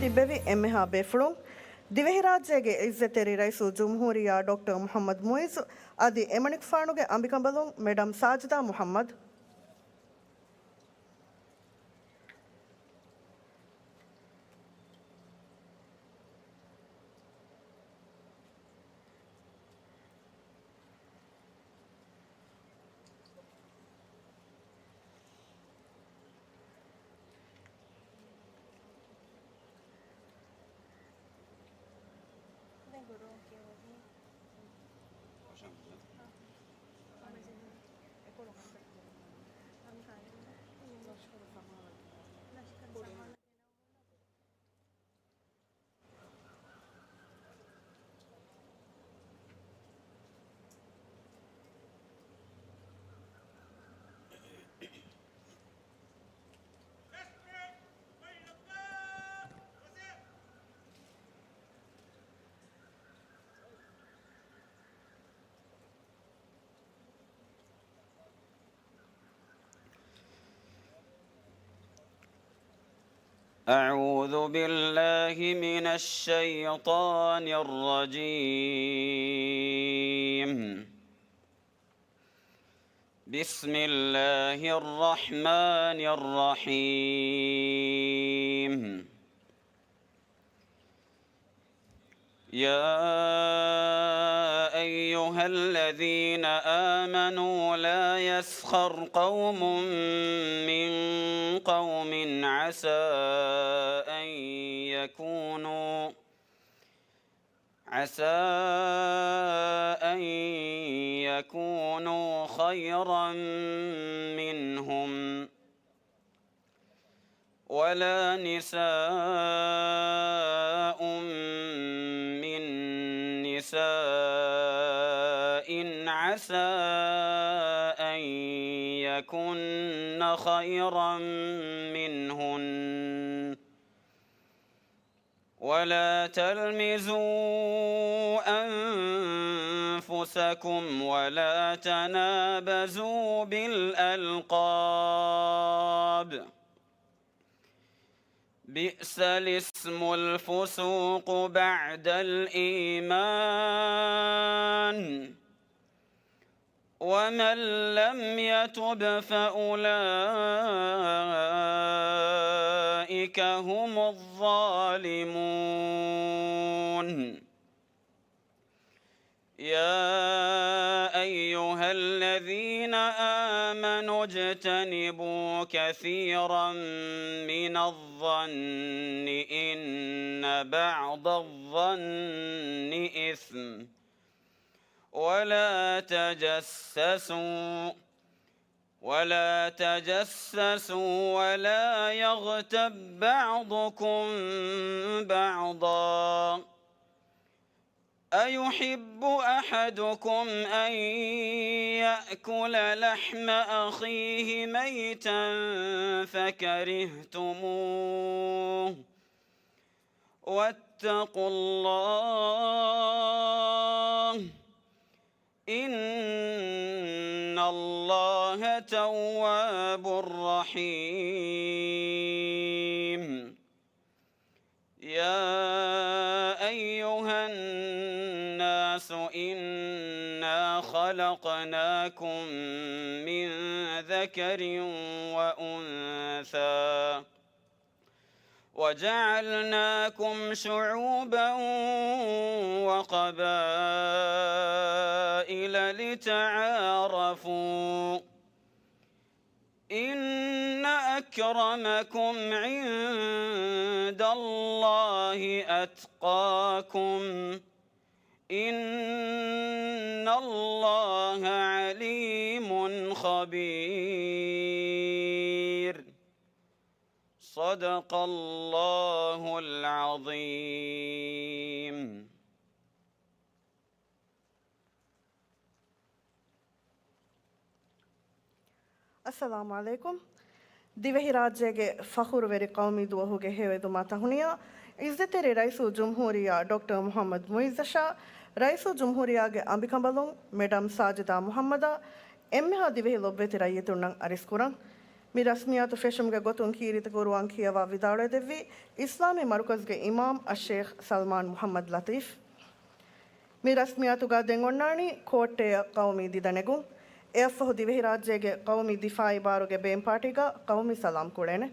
තිබෙවි එමෙහා බෙෆුළුම් ದಿವೆಹಿ ರಾಜ್ಯಗೆ ಇಜ್ಜತೆರಿ ರೈಸು ಜುಮ್ಹೂರಿಯಾ ಡಾಕ್ಟರ್ ಮೊಹಮ್ಮದ್ ಮುಯಿಜ್ ಅದಿ ಎಮಣಿಕ್ ಫಾಣುಗೆ ಅಂಬಿಕಂಬಲು ಮೇಡಮ್ ಸಾಜಿದಾ ಮೊಹಮ್ಮದ್ أعوذ بالله من الشيطان الرجيم بسم الله الرحمن الرحيم يا أيها الذين آمنوا لا يسخر قوم من قوم عسى أن يكونوا خيرا منهم ولا نساء من نساء عسى أن يكن خيرا منهن ولا تلمزوا أنفسكم ولا تنابزوا بالألقاب بئس الاسم الفسوق بعد الإيمان ومن لم يتب فأولئك هم الظالمون يا أيها الذين آمنوا اجتنبوا كثيرا من الظن إن بعض الظن إثم ولا تجسسوا ولا يغتب بعضكم بعضا أيحب أحدكم أن يأكل لحم أخيه ميتا فكرهتموه واتقوا الله إن الله تواب رحيم يا أيها الناس إنا خلقناكم من ذكر وأنثى وجعلناكم شعوبا وقبائل لتعارفوا إن أكرمكم عند الله أتقاكم إن الله عليم خبير صدق الله العظيم. ಅಸ್ಸಲಾಮು ಅಲೈಕುಂ. ದಿವೆಹಿ ರಾಜ್ಯಗೆ ಫಖೂರ್ವೆರಿ ಕೌಮಿ ದುವಹುಗೆ ಹೇವೆದು ಮಾತಹುಣಿಯ ಇಜ್ಜತೆರಿ ರೈಸು ಜುಮ್ಹೂರಿಯಾ ಡಾಕ್ಟರ್ ಮೊಹಮ್ಮದ್ ಮುಯಿಜ್ ಶಾ ರೈಸು ಜುಮ್ಹೂರಿಯಾಗೆ ಅಂಬಿಕಂಬಲು ಮೇಡಮ್ ಸಾಜಿದಾ ಮೊಹಮ್ಮದ එම්මෙහා දිවෙහි ලොබ්වෙති රයියතුන්නන් අරිස්කුරන් මි රස්මියාතු ෆෙෂම්ගේ ගොතුන් කීරිත ගුරුවන් කියවා විදාಳೆ දෙවි ඉස්ලාමී මරුකස්ගේ ඉමාම් අෂේඛ් සල්මාන් මුහම්මද් ලතීෆ් මි රස්මියාතුගා දෙන් ඔන්නානි කෝට්ටෙය කවමී දිදනෙගුන් එයෆහු දිවෙහි රාජ්‍යයේ කවමී දිෆායි ಬಾರುಗೆ ಬೇಂ ಪಾರ್ಟಿಗಾ ಕವಮಿ ಸಲಾಂ ಕುಳೇನೆ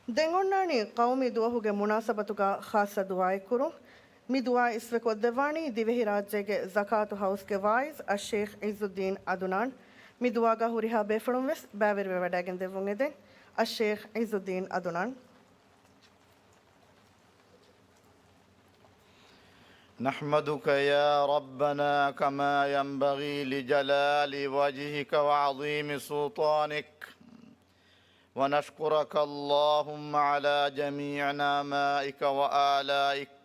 ದೆಂಗೊಣ್ಣಾಣಿ ಕೌಮಿ ದುವಹುಗೆ ಮುನಾಸಬತುಗ ಖಾಸ ದುವಾಯ್ ಕುರು ಮಿ ದುವಾ ಇಸ್ವೆ ಕೊದ್ದೆವಾಣಿ ದಿವೆಹಿ ರಾಜ್ಯಗೆ ಜಕಾತು ಹೌಸ್ಗೆ ವಾಯ್ಸ್ ಅಶೇಖ್ ಇಜುದ್ದೀನ್ ಅದುನಾನ್ ಮಿ ದುವಾಗ ಹುರಿಹಾ ಬೇಫಳುಂ ವೆಸ್ ಬ್ಯಾವೆರ್ವೆ ವಡಾಗೆನ್ ದೆವ್ವುಂ ಎದೆ ಅಶೇಖ್ ಇಜುದ್ದೀನ್ ಅದುನಾನ್ نحمدك يا ربنا كما ينبغي لجلال وجهك وعظيم سلطانك ونشكرك اللهم على جميع نعمائك وآلائك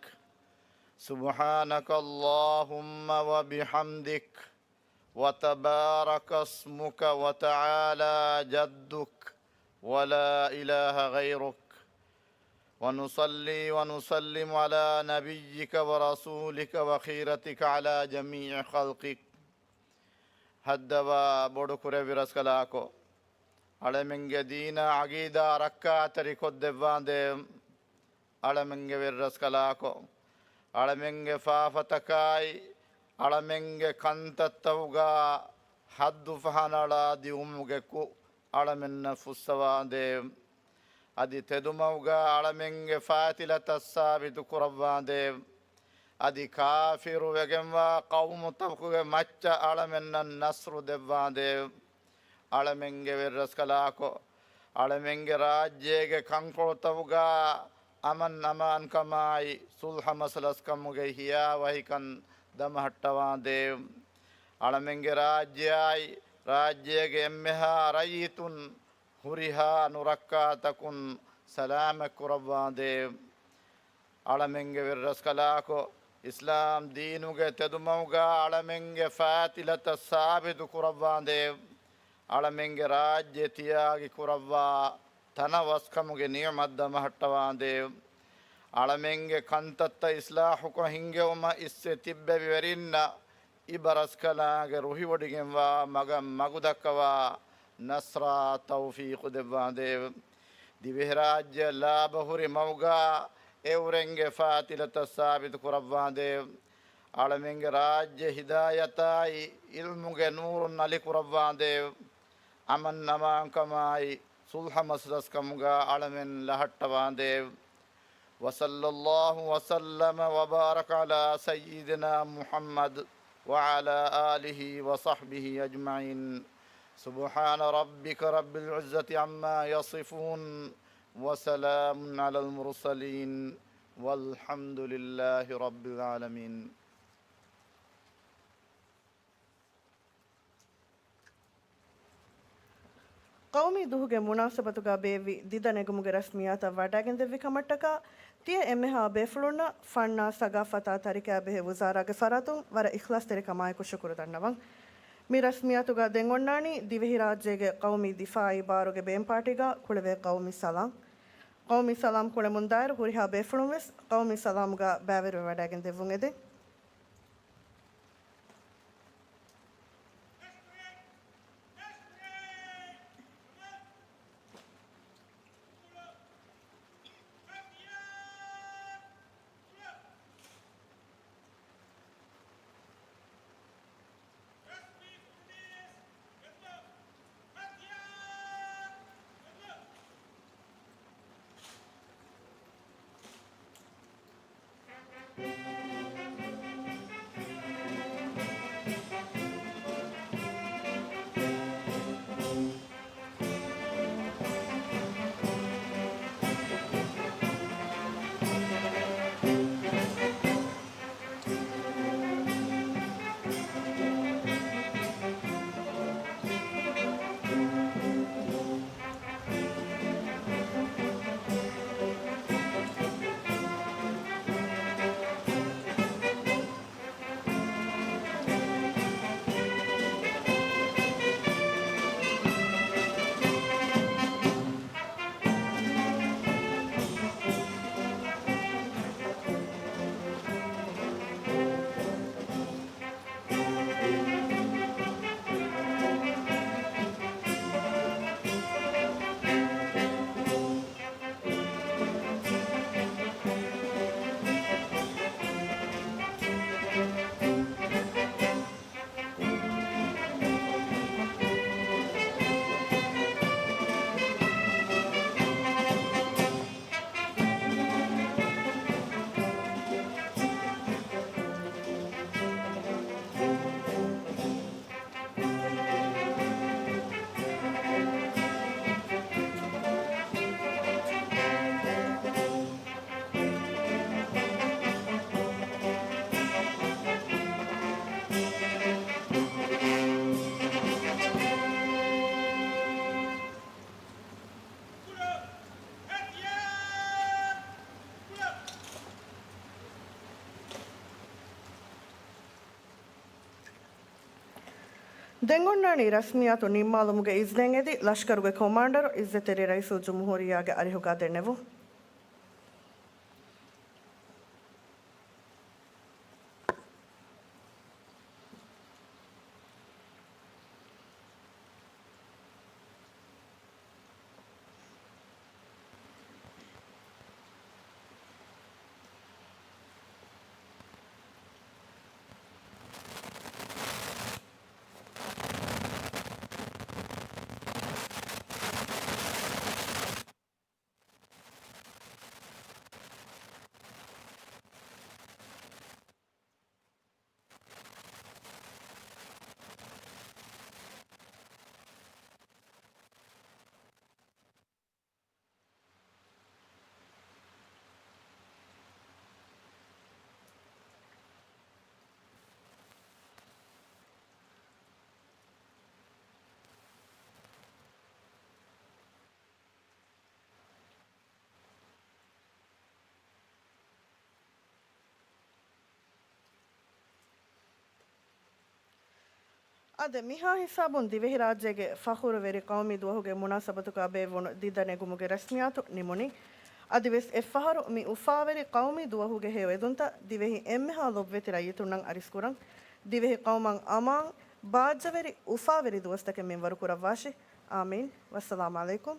سبحانك اللهم وبحمدك وتبارك اسمك وتعالى جدك ولا إله غيرك ونصلي ونسلم على نبيك ورسولك وخيرتك على جميع خلقك هدوا بودكره برسكلاكو علمنگه دين عقيدة ركا تريكود دفانده علمنگه برسكلاكو علمنگه فافتكاي علمنگه كنتتوغا حد فهنالا ديومگكو علمن فسوانده adi tedumauga alamenge fatilata sabitu kurabande adi kafiru wegemwa qawmu tabkuge macca alamenna nasru devande alamenge verraskalako alamenge rajyege kankoltavuga aman kamai sulha masalas kamuge hiya wahikan damahattawande alamenge rajyege emmeha rayitun ಹುರಿಹಾ ನುರಕ್ಕಾತಕುನ್ ಸಲಾಮ ಕುರವ್ವಾಂದೆ ಅಳಮೆಂಗೆ ವಿರ್ರಸ್ಕಲಾಕೋ ಇಸ್ಲಾಂ ದೀನುಗೆ ತೆದುಮೌಗ ಅಳಮೆಂಗೆ ಫಾತಿಲತ ಸಾಬಿತು ಕುರವ್ವಾಂದೆ ಅಳಮೆಂಗೆ ರಾಜ್ಯ ತಿಯಾಗಿ ಕುರವ್ವಾ ತನ ವಸ್ಕಮುಗೆ ನಿಯಮದ್ದ ಮಹಟ್ಟವಾಂದೆ ಅಳಮೆಂಗೆ ಕಂತತ್ತ ಇಸ್ಲಾಹುಕ ಹಿಂಗೆ ಉಮ ಇಸ್ಸೆ ತಿಬ್ಬೆ ವಿವರಿನ್ನ ಇಬರಸ್ಕಲಾಗೆ ರುಹಿವಡಿಗೆಂವಾ ಮಗುದಕ್ಕವಾ نصرا توفيق دبانده دبهراج لا بهوري موغا اورنگ فاتلة ثابت قربانده عالمنگ راج هدايتاي علمگ نور نلي قربانده امن نمان كماي صلح مسرس كمغا عالمن لحٹوانده وصلى الله وسلم وبارك على سيدنا محمد وعلى آله وصحبه أجمعين سبحان ربك رب العزة عما يصفون وسلام على المرسلين والحمد لله رب العالمين ಕೌಮಿ ದುಹುಗೆ ಮುನಾಸಬತುಗ ಬೇವಿ ದಿದ ನೆಗುಮುಗೆ ರಸ್ಮಿಯಾತ ವಡಾಗೆನ್ ದೆವ್ವಿ ಕಮಟ್ಟಕ ತಿಯ ಎಮ್ಮೆಹಾ ಬೇಫುಳುನ್ನ ಫಣ್ಣ ಸಗಾಫತಾ ತರಿಕಾ ಬೆಹೆ ವಜಾರಾಗೆ ಫರಾತುಂ ವರ ಇಖ್ಲಾಸ್ ತೆರೆ ಕಮಾಯಕು ಶುಕುರು ದಣ್ಣವಂ ಮಿ ರಸ್ಮಿಯಾತುಗ ದೆಂಗೊಣ್ಣಾಣಿ ದಿವೆಹಿ ರಾಜ್ಯಗೆ ಕೌಮಿ ದಿಫಾಯಿ ಬಾರುಗೆ ಬೇಂಪಾಟಿಗ ಕುಳೆವೆ ಕೌಮಿ ಸಲಾಂ ಕುಳೆ ಮುಂದಾಯರು ಹುರಿಹಾ ಬೇಫುಳುಂ ವೆಸ್ ಕೌಮಿ ಸಲಾಂಗ ಬ್ಯಾವೆರುವೆ ವಡಾಗೆನ್ ದೆವ್ವುಂ ಎದೆ ದೆಂಗೊಣ್ಣಾಣಿ ರಸ್ಮಿಯಾತು ನಿಮ್ಮಾಲುಮುಗೆ ಇಜ್ನೆಂಗೆದಿ ಲಷ್ಕರುಗೆ ಕಮಾಂಡರ್ ಇಜ್ಜೆತೆರಿ ರೈಸು ಜುಮ್ಹೂರಿಯಾಗೆ ಅರಿಹುಗಾದೆಣ್ಣೆವು ಅದೆ ಮಿಹಾ ಹಿಸಾಬುನ್ ದಿವೆಹಿ ರಾಜ್ಯಗೆ ಫಖೂರು ವೆರಿ ಕೌಮಿ ದುವಹುಗೆ ಮುನಾಸಬತುಕ ಬೇವುಣು ದಿದ್ದನೆ ಗುಮುಗೆ ರಸ್ಮಿಯಾತು ನಿಮುನಿ ಅದಿವೆಸ್ ಎಫ್ಫಹರು ಮಿ ಉಫಾವೆರಿ ಕೌಮಿ ದುವಹುಗೆ ಹೇ ವೆದುಂತ ದಿವೆಹಿ ಎಮ್ಮೆಹಾ ಲೊಬ್ವೆತಿರ yitunnan ಅರಿಸ್ಕುರಂ ದಿವೆಹಿ ಕೌಮಂ ಅಮಾಂ ಬಾಜ್ಜವೆರಿ ಉಫಾವೆರಿ ದುವಸ್ತಕೆ ಮೆನ್ ವರುಕುರವಾಶಿ ಆಮೀನ್ ವಸ್ಸಲಾಮು ಅಲೈಕುಂ